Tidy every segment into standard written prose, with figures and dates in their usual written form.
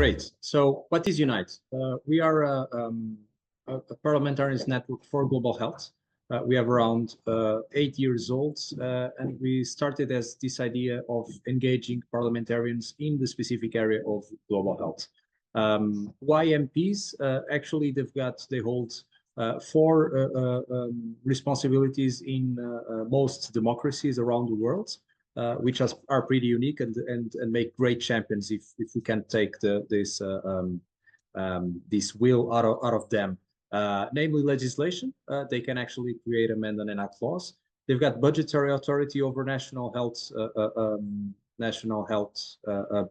Great. So what is Unite? We are a parliamentarians network for global health. We have around 8 years old, and we started as this idea of engaging parliamentarians in the specific area of global health. Why MPs? Actually, they hold four responsibilities in most democracies around the world. Which are pretty unique and make great champions if we can take this will out of them. Namely legislation. They can actually create, amend, and enact laws. They've got budgetary authority over national health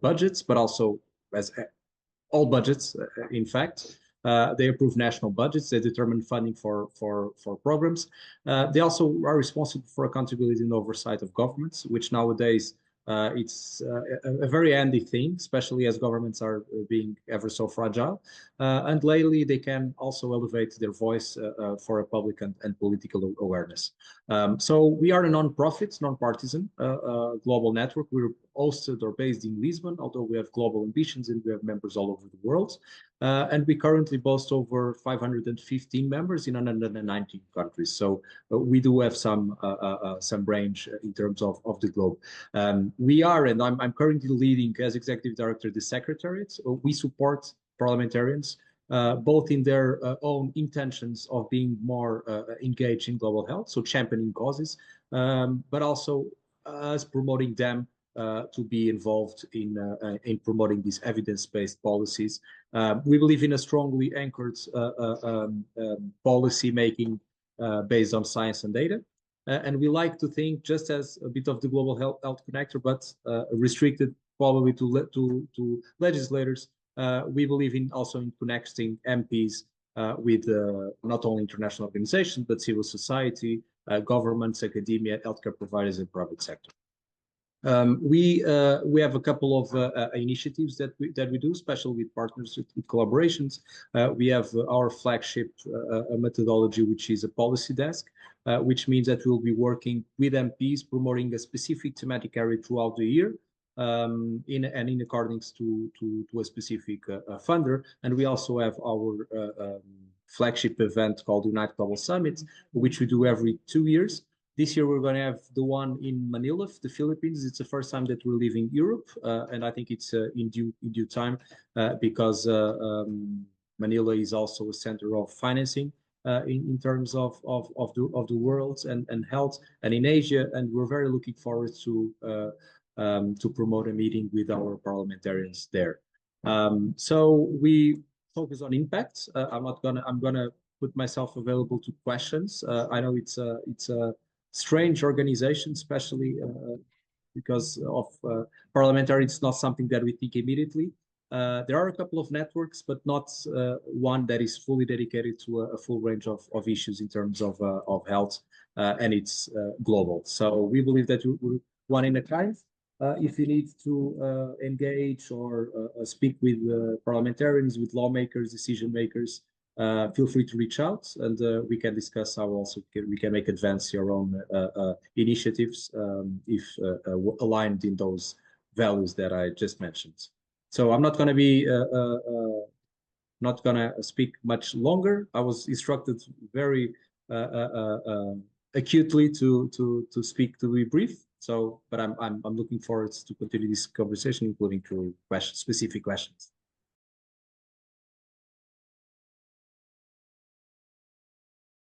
budgets, but also as all budgets, in fact. They approve national budgets. They determine funding for programs. They also are responsible for accountability and oversight of governments, which nowadays it's a very handy thing, especially as governments are being ever so fragile. And lately, they can also elevate their voice for a public and political awareness. So we are a non-profit, non-partisan global network. We're hosted or based in Lisbon, although we have global ambitions and we have members all over the world. And we currently boast over 515 members in 119 countries. So we do have some range in terms of the globe. We are, and I'm currently leading as executive director the secretariat. We support parliamentarians both in their own intentions of being more engaged in global health, so championing causes, but also us promoting them to be involved in promoting these evidence-based policies. We believe in a strongly anchored policy making based on science and data. And we like to think just as a bit of the global health connector, but restricted probably to legislators. We believe in also in connecting MPs with not only international organizations, but civil society, governments, academia, healthcare providers, and private sector. We have a couple of initiatives that we do, especially with partners with collaborations. We have our flagship methodology, which is a policy desk, which means that we'll be working with MPs promoting a specific thematic area throughout the year, in accordance to a specific funder. And we also have our flagship event called Unite Global Summit, which we do every 2 years. This year, we're going to have the one in Manila, the Philippines. It's the first time that we're leaving Europe, and I think it's in due time because Manila is also a center of financing in terms of the world and health, and in Asia. And we're very looking forward to promote a meeting with our parliamentarians there. So we focus on impact. I'm gonna put myself available to questions. I know it's a strange organization, especially because of parliamentary. It's not something that we think immediately. There are a couple of networks, but not one that is fully dedicated to a full range of issues in terms of health, and it's global. So we believe that we're one in a kind. If you need to engage or speak with parliamentarians, with lawmakers, decision makers, feel free to reach out, and we can discuss how also we can make advance your own initiatives if aligned in those values that I just mentioned. So I'm not going to be not going to speak much longer. I was instructed very acutely to speak, to be brief. So, but I'm looking forward to continue this conversation, including through specific questions.